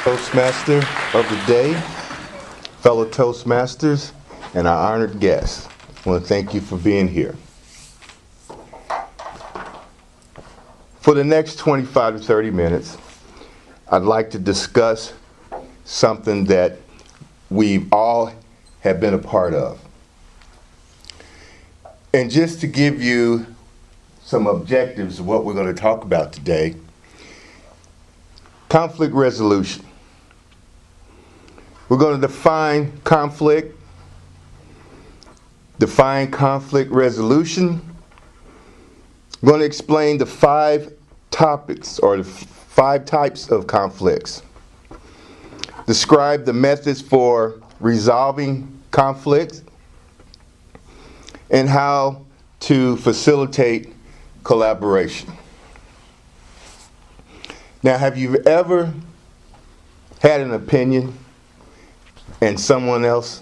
Toastmaster of the day, fellow Toastmasters, and our honored guests. I want to thank you for being here. For the next 25 to 30 minutes, I'd like to discuss something that we all have been a part of. And just to give you some objectives of what we're going to talk about today, conflict resolution. We're going to define conflict resolution. We're going to explain the 5 topics or the 5 types of conflicts. Describe the methods for resolving conflict and how to facilitate collaboration. Now, have you ever had an opinion and someone else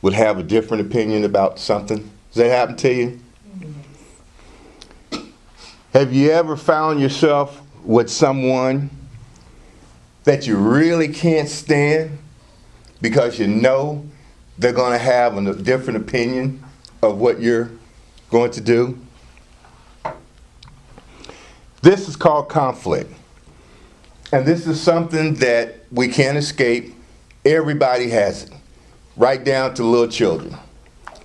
would have a different opinion about something? Does that happen to you? Have you ever found yourself with someone that you really can't stand because you know they're going to have a different opinion of what you're going to do? This is called conflict. And this is something that we can't escape. Everybody has it, right down to little children.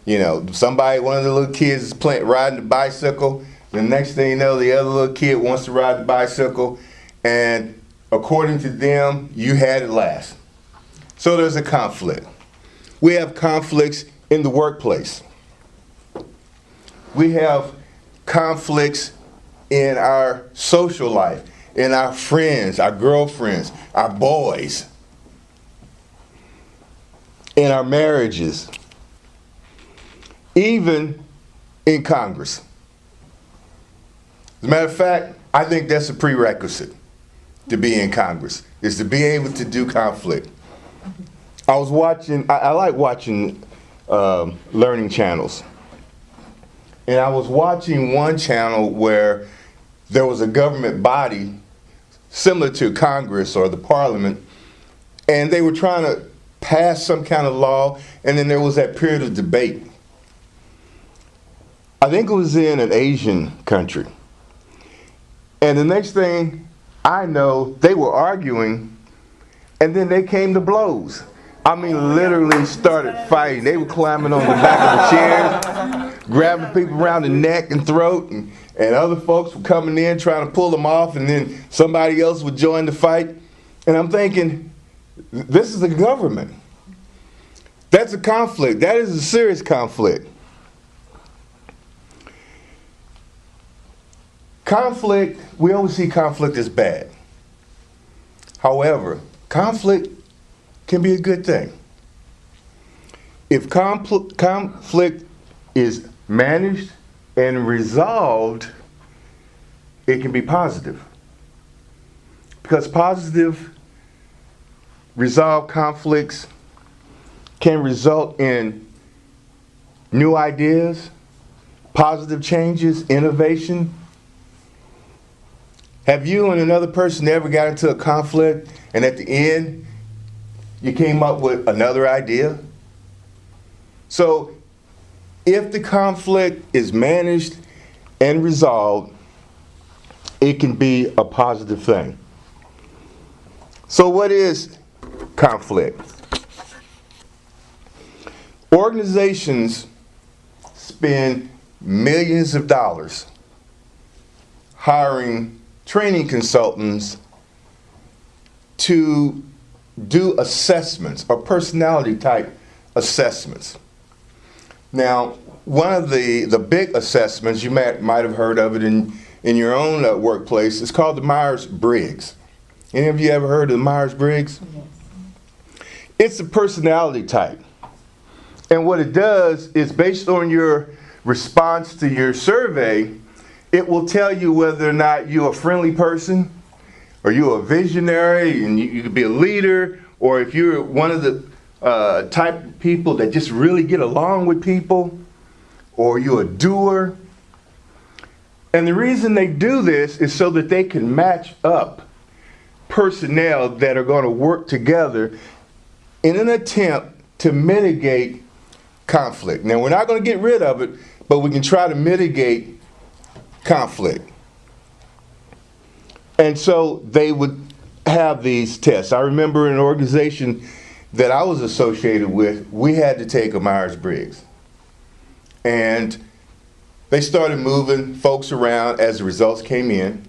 You know, one of the little kids is riding the bicycle. The next thing you know, the other little kid wants to ride the bicycle. And according to them, you had it last. So there's a conflict. We have conflicts in the workplace. We have conflicts in our social life, in our friends, our girlfriends, our boys, in our marriages, even in Congress. As a matter of fact, I think that's a prerequisite to be in Congress, is to be able to do conflict. I like watching learning channels. And I was watching one channel where there was a government body similar to Congress or the Parliament, and they were trying to pass some kind of law, and then there was that period of debate. I think it was in an Asian country. And the next thing I know, they were arguing, and then they came to blows. I mean, literally started fighting. They were climbing on the back of the chairs, grabbing people around the neck and throat, and other folks were coming in trying to pull them off, and then somebody else would join the fight. And I'm thinking, this is the government. That's a conflict. That is a serious conflict. Conflict, we always see conflict as bad. However, conflict can be a good thing. If conflict is managed and resolved, it can be positive. Because positive resolved conflicts can result in new ideas, positive changes, innovation. Have you and another person ever got into a conflict and at the end you came up with another idea? So if the conflict is managed and resolved, it can be a positive thing. So what is conflict? Organizations spend millions of dollars hiring training consultants to do assessments or personality type assessments. Now, one of the big assessments, you might have heard of it in your own workplace, it's called the Myers-Briggs. Any of you ever heard of the Myers-Briggs? Yes. It's a personality type. And what it does is, based on your response to your survey, it will tell you whether or not you're a friendly person, or you're a visionary and you could be a leader, or if you're one of the type of people that just really get along with people, or you're a doer. And the reason they do this is so that they can match up personnel that are going to work together in an attempt to mitigate conflict. Now, we're not going to get rid of it, but we can try to mitigate conflict. And so they would have these tests. I remember in an organization that I was associated with, we had to take a Myers-Briggs. And they started moving folks around as the results came in.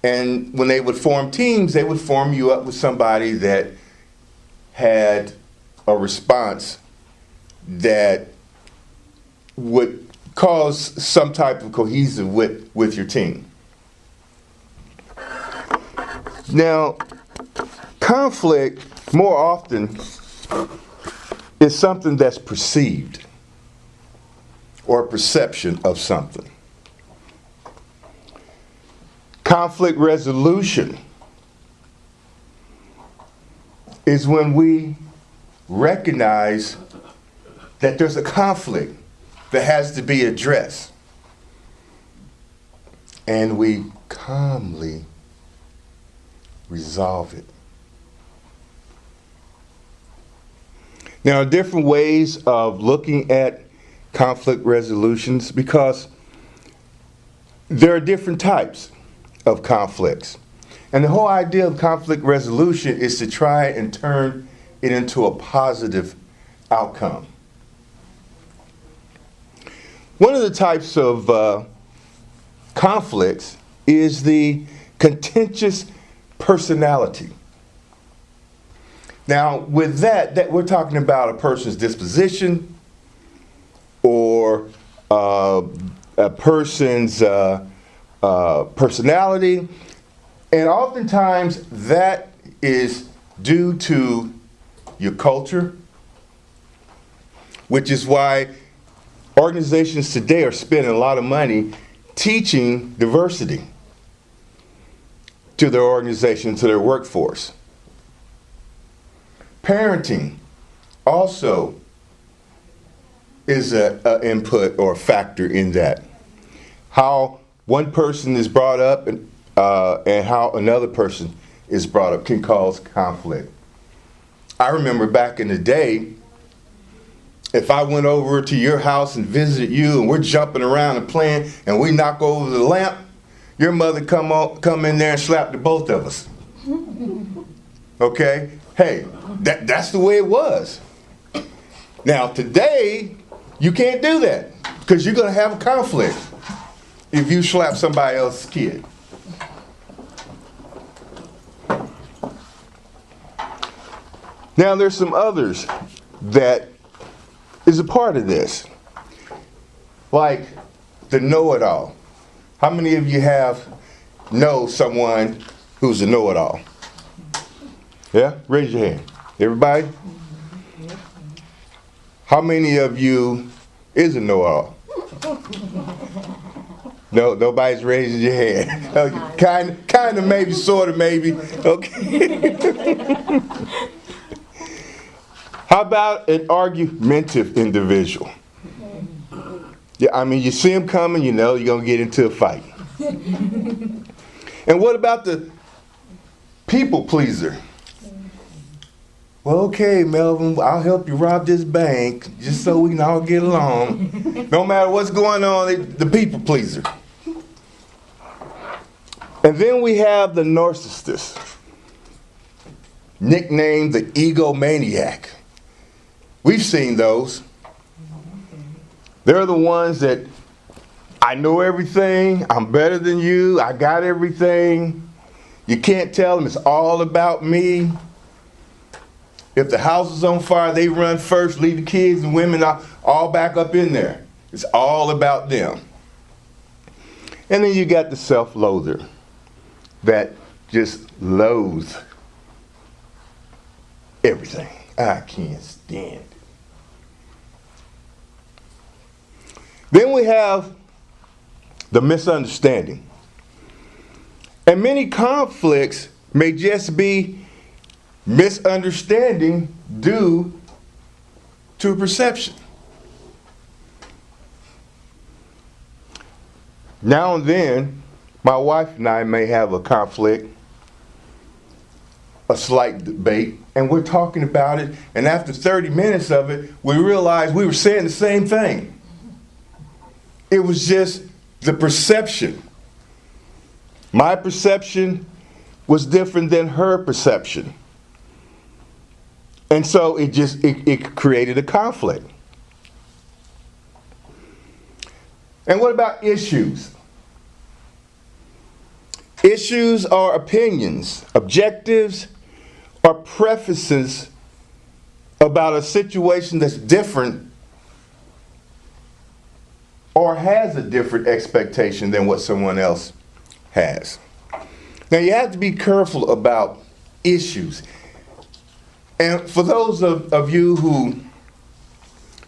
And when they would form teams, they would form you up with somebody that had a response that would cause some type of cohesive with your team. Now, conflict more often is something that's perceived or a perception of something. Conflict resolution is when we recognize that there's a conflict that has to be addressed, and we calmly resolve it. Now, different ways of looking at conflict resolutions, because there are different types of conflicts. And the whole idea of conflict resolution is to try and turn it into a positive outcome. One of the types of conflicts is the contentious personality. Now, with that we're talking about a person's disposition or a person's personality, and oftentimes that is due to your culture, which is why organizations today are spending a lot of money teaching diversity to their organization, to their workforce. Parenting also is an input or a factor in that. How one person is brought up and how another person is brought up can cause conflict. I remember back in the day, if I went over to your house and visited you and we're jumping around and playing and we knock over the lamp, your mother come in there and slap the both of us. Okay? Hey, that's the way it was. Now today, you can't do that because you're going to have a conflict if you slap somebody else's kid. Now there's some others that is a part of this, like the know-it-all. How many of you know someone who's a know-it-all? Yeah? Raise your hand. Everybody? How many of you is a know-it-all? No, nobody's raising your hand. Okay. Kind of, maybe, sort of, maybe. Okay. How about an argumentative individual? Yeah, I mean, you see them coming, you know you're going to get into a fight. And what about the people pleaser? Well, okay, Melvin, I'll help you rob this bank just so we can all get along. No matter what's going on, the people pleaser. And then we have the narcissist, nicknamed the egomaniac. We've seen those. They're the ones that, I know everything, I'm better than you, I got everything. You can't tell them it's all about me. If the house is on fire, they run first, leave the kids and women all back up in there. It's all about them. And then you got the self-loather that just loathes everything. I can't stand it. Then we have the misunderstanding. And many conflicts may just be misunderstanding due to perception. Now and then, my wife and I may have a conflict, a slight debate, and we're talking about it, and after 30 minutes of it, we realized we were saying the same thing. It was just the perception. My perception was different than her perception. And so it created a conflict. And what about issues? Issues are opinions, objectives, or prefaces about a situation that's different or has a different expectation than what someone else has. Now, you have to be careful about issues. And for those of you who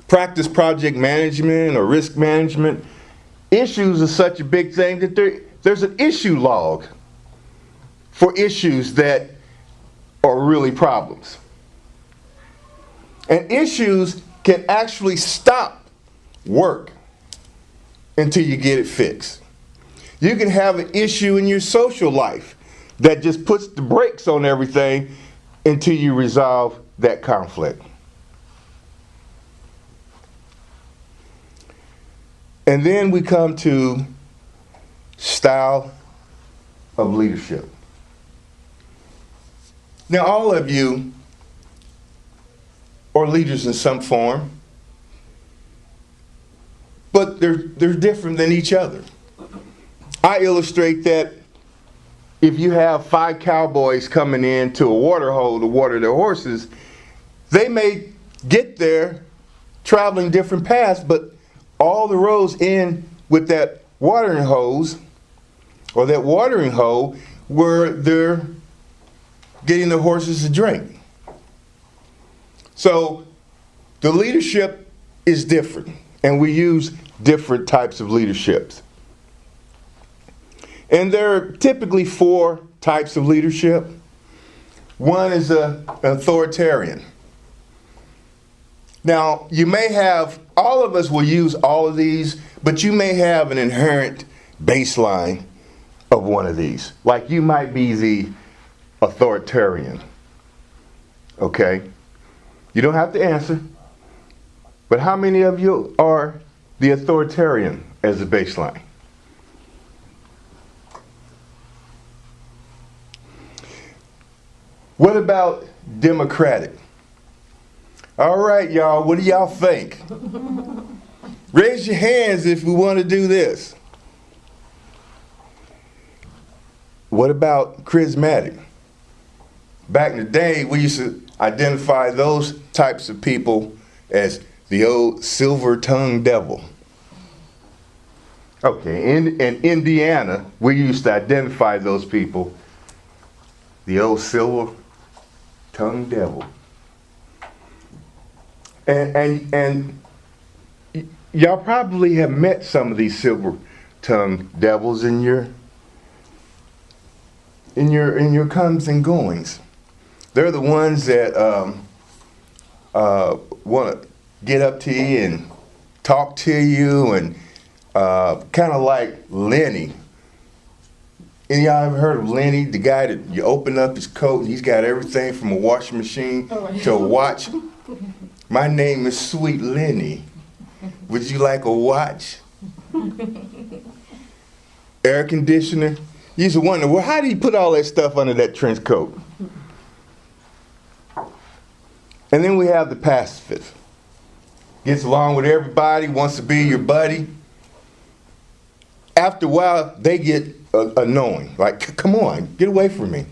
practice project management or risk management, issues are such a big thing that there's an issue log for issues that are really problems. And issues can actually stop work until you get it fixed. You can have an issue in your social life that just puts the brakes on everything until you resolve that conflict. And then we come to style of leadership. Now, all of you are leaders in some form, but they're different than each other. I illustrate that if you have 5 cowboys coming in to a water hole to water their horses, they may get there traveling different paths, but all the roads end with that watering hose or that watering hole where they're getting the horses to drink. So the leadership is different, and we use different types of leaderships. And there are typically 4 types of leadership. One is an authoritarian. Now, you may have, all of us will use all of these, but you may have an inherent baseline of one of these. Like you might be the authoritarian. Okay? You don't have to answer. But how many of you are the authoritarian as a baseline? What about democratic? All right, y'all, what do y'all think? Raise your hands if we want to do this. What about charismatic? Back in the day, we used to identify those types of people as the old silver-tongued devil. Okay, in Indiana, we used to identify those people, the old silver-tongued devil. And y'all probably have met some of these silver-tongued devils in your comes and goings. They're the ones that want to get up to you and talk to you, and kind of like Lenny. Any y'all ever heard of Lenny, the guy that you open up his coat and he's got everything from a washing machine to a watch? My name is Sweet Lenny. Would you like a watch? Air conditioner? You used to wonder, well, how did he put all that stuff under that trench coat? And then we have the pacifist. Gets along with everybody, wants to be your buddy. After a while, they get annoying. Like, come on, get away from me.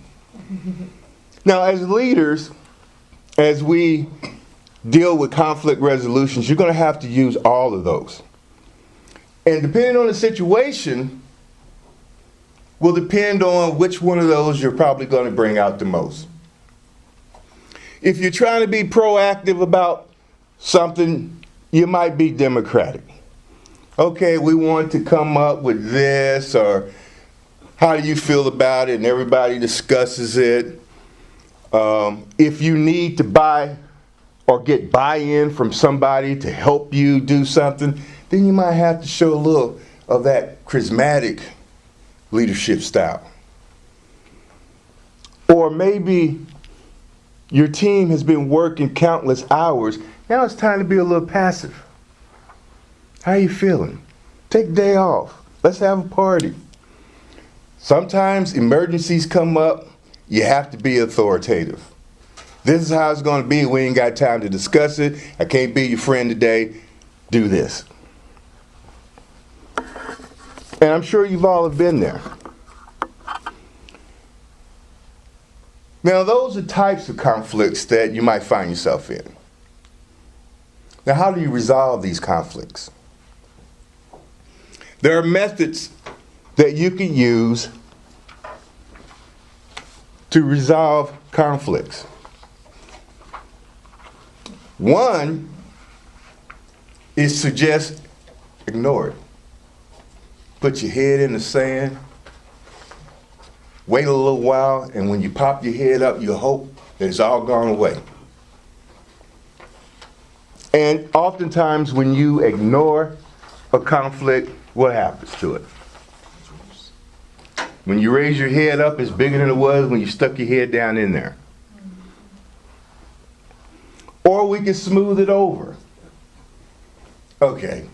Now, as leaders, as we deal with conflict resolutions, you're going to have to use all of those. And depending on the situation, will depend on which one of those you're probably going to bring out the most. If you're trying to be proactive about something, you might be democratic. Okay, we want to come up with this, or how do you feel about it? And everybody discusses it. If you need to buy or get buy-in from somebody to help you do something, then you might have to show a little of that charismatic leadership style. Or maybe Your team has been working countless hours. Now it's time to be a little passive. How you feeling? Take a day off. Let's have a party. Sometimes emergencies come up. You have to be authoritative. This is how it's going to be. We ain't got time to discuss it. I can't be your friend today. Do this. And I'm sure you've all have been there. Now, those are types of conflicts that you might find yourself in. Now, how do you resolve these conflicts? There are methods that you can use to resolve conflicts. One is to just ignore it. Put your head in the sand, wait a little while, and when you pop your head up, you hope that it's all gone away. And oftentimes when you ignore a conflict, what happens to it? When you raise your head up, it's bigger than it was when you stuck your head down in there. Or we can smooth it over. Okay.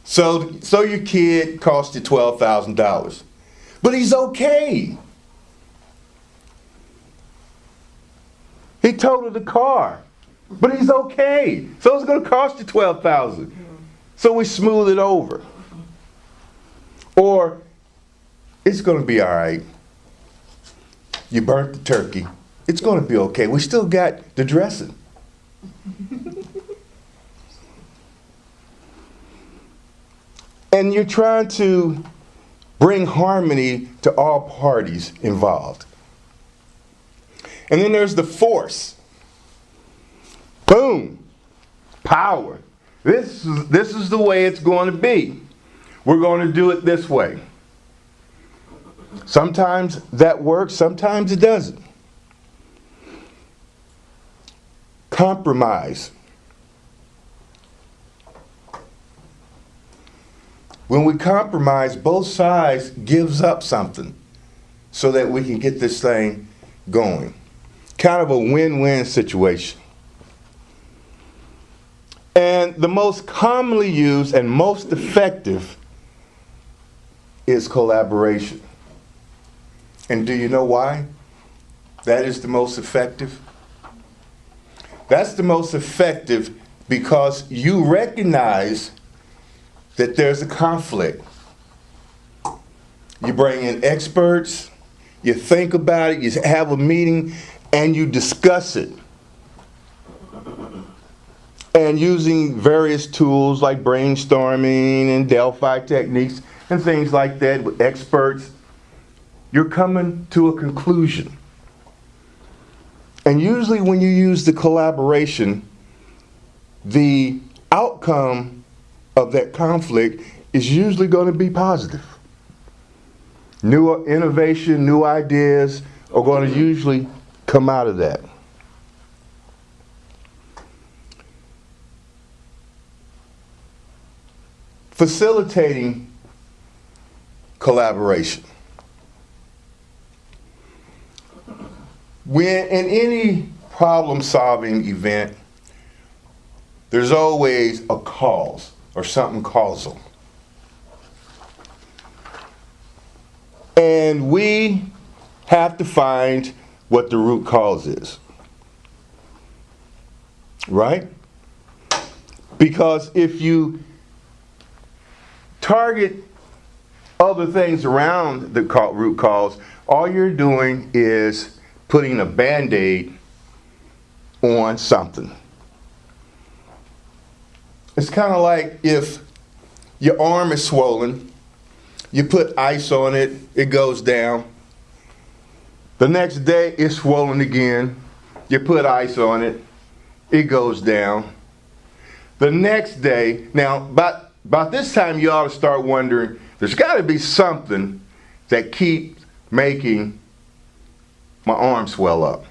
So your kid cost you $12,000. But he's okay. He totaled the car. But he's okay. So it's going to cost you $12,000. So we smooth it over. Or it's going to be all right. You burnt the turkey. It's going to be okay. We still got the dressing. And you're trying to bring harmony to all parties involved. And then there's the force. Boom. Power. This is the way it's going to be. We're going to do it this way. Sometimes that works, sometimes it doesn't. Compromise. When we compromise, both sides gives up something so that we can get this thing going. Kind of a win-win situation. And the most commonly used and most effective is collaboration. And do you know why that is the most effective? That's the most effective because you recognize that there's a conflict. You bring in experts, you think about it, you have a meeting, and you discuss it. And using various tools like brainstorming and Delphi techniques and things like that with experts, you're coming to a conclusion. And usually when you use the collaboration, the outcome of that conflict is usually going to be positive. New innovation, new ideas are going to usually come out of that. Facilitating collaboration. When in any problem-solving event, there's always a cause or something causal. And we have to find what the root cause is. Right? Because if you target other things around the root cause, all you're doing is putting a Band-Aid on something. It's kind of like if your arm is swollen, you put ice on it, it goes down. The next day it's swollen again, you put ice on it, it goes down. The next day, now about this time you ought to start wondering, there's got to be something that keeps making my arm swell up.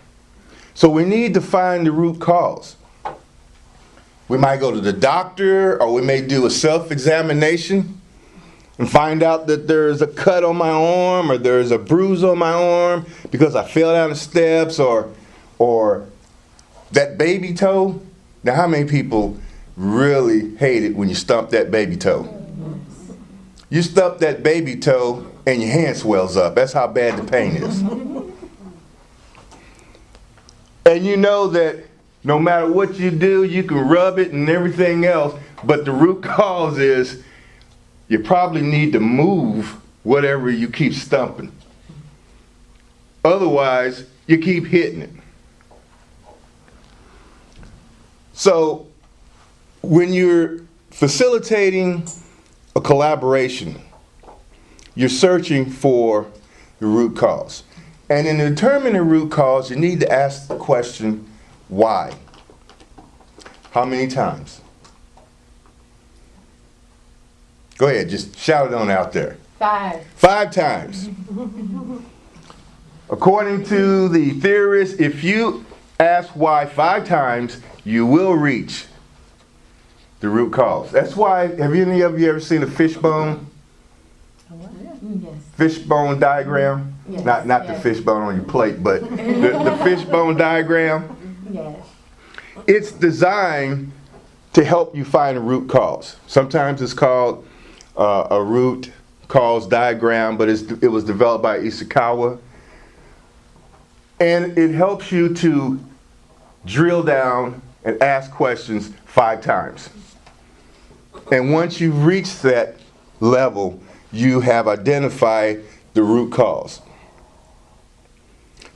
So we need to find the root cause. We might go to the doctor, or we may do a self-examination and find out that there's a cut on my arm, or there's a bruise on my arm because I fell down the steps, or or that baby toe. Now, how many people really hate it when you stump that baby toe? You stump that baby toe and your hand swells up. That's how bad the pain is. And you know that no matter what you do, you can rub it and everything else, but the root cause is you probably need to move whatever you keep stumping. Otherwise, you keep hitting it. So, when you're facilitating a collaboration, you're searching for the root cause. And in determining the root cause, you need to ask the question, why? How many times? Go ahead, just shout it on out there. 5. 5 times. According to the theorists, if you ask why 5 times, you will reach the root cause. That's why, have any of you ever seen a fishbone? Yes. Fishbone diagram? Yes. Not Yes. the fishbone on your plate, but the fishbone diagram. Yes. It's designed to help you find a root cause. Sometimes it's called a root cause diagram, but it was developed by Ishikawa. And it helps you to drill down and ask questions 5 times. And once you've reached that level, you have identified the root cause.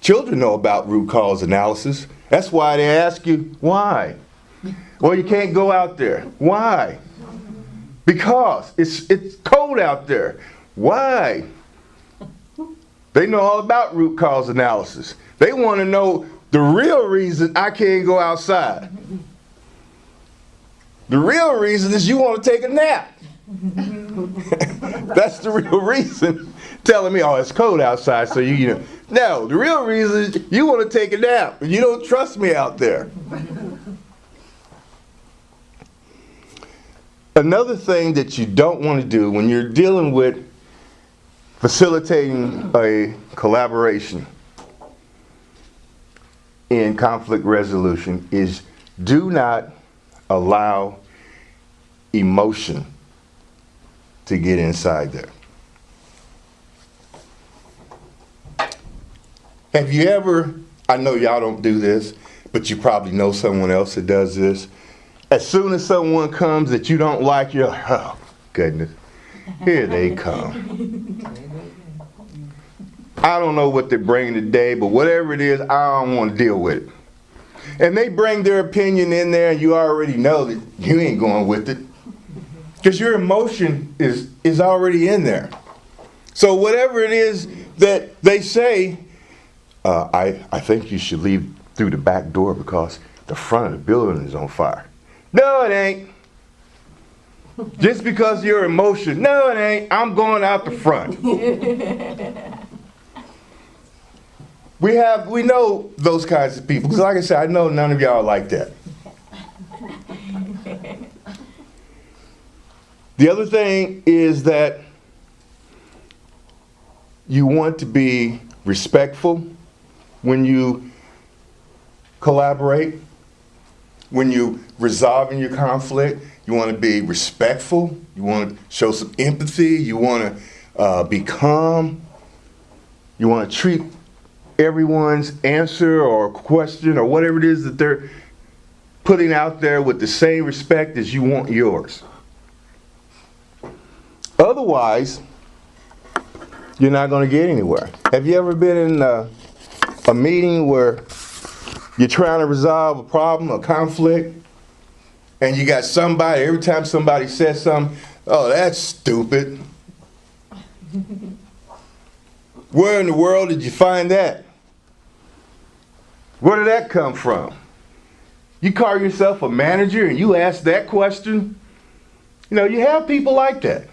Children know about root cause analysis. That's why they ask you, why? Well, you can't go out there. Why? Because it's cold out there. Why? They know all about root cause analysis. They want to know the real reason I can't go outside. The real reason is you want to take a nap. That's the real reason. Telling me, oh, it's cold outside, so you know. No, the real reason is you want to take a nap. You don't trust me out there. Another thing that you don't want to do when you're dealing with facilitating a collaboration in conflict resolution is do not allow emotion to get inside there. Have you ever, I know y'all don't do this, but you probably know someone else that does this. As soon as someone comes that you don't like, you're like, oh, goodness, here they come. I don't know what they're bringing today, but whatever it is, I don't want to deal with it. And they bring their opinion in there, and you already know that you ain't going with it. Because your emotion is already in there. So whatever it is that they say, I think you should leave through the back door because the front of the building is on fire. No, it ain't. Just because your emotion, no, it ain't. I'm going out the front. We know those kinds of people. Because like I said, I know none of y'all are like that. The other thing is that you want to be respectful when you collaborate, when you resolving your conflict. You want to be respectful. You want to show some empathy. You want to be calm. You want to treat everyone's answer or question or whatever it is that they're putting out there with the same respect as you want yours. Otherwise, you're not going to get anywhere. Have you ever been in a meeting where you're trying to resolve a problem, a conflict, and you got somebody, every time somebody says something, oh, that's stupid. Where in the world did you find that? Where did that come from? You call yourself a manager and you ask that question? You know, you have people like that.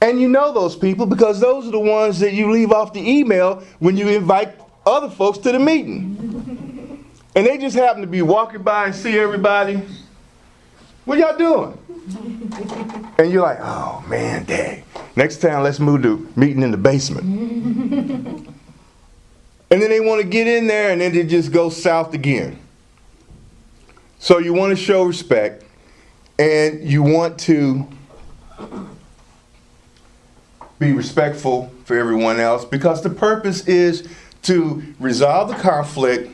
And you know those people because those are the ones that you leave off the email when you invite other folks to the meeting. And they just happen to be walking by and see everybody. What y'all doing? And you're like, oh man, dang. Next time let's move to meeting in the basement. And then they want to get in there and then it just goes south again. So you want to show respect and you want to be respectful for everyone else because the purpose is to resolve the conflict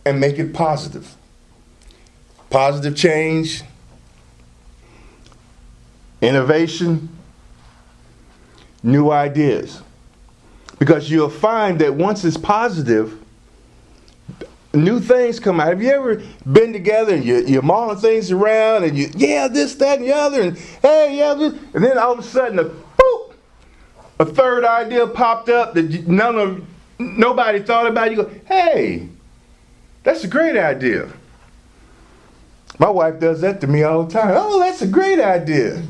and make it positive. Positive change, innovation, new ideas. Because you'll find that once it's positive, new things come out. Have you ever been together and you're mauling things around and yeah, this, that, and the other, and hey, yeah, this, and then all of a sudden, a third idea popped up that nobody thought about. You go, hey, that's a great idea. My wife does that to me all the time. Oh, that's a great idea.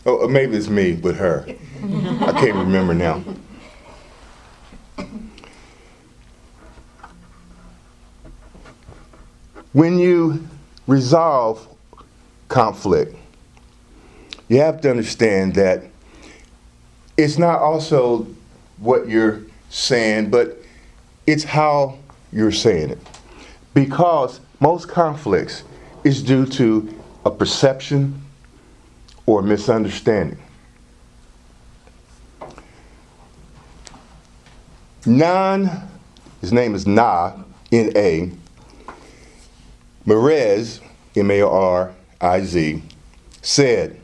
Or maybe it's me with her. I can't remember now. When you resolve conflict, you have to understand that it's not also what you're saying, but it's how you're saying it. Because most conflicts is due to a perception or a misunderstanding. His name is Na, N-A, Mariz, M-A-R-I-Z, said,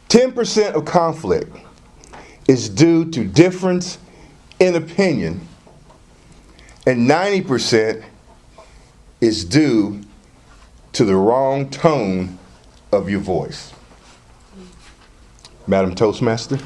10% of conflict is due to difference in opinion, and 90% is due to the wrong tone of your voice. Madam Toastmaster.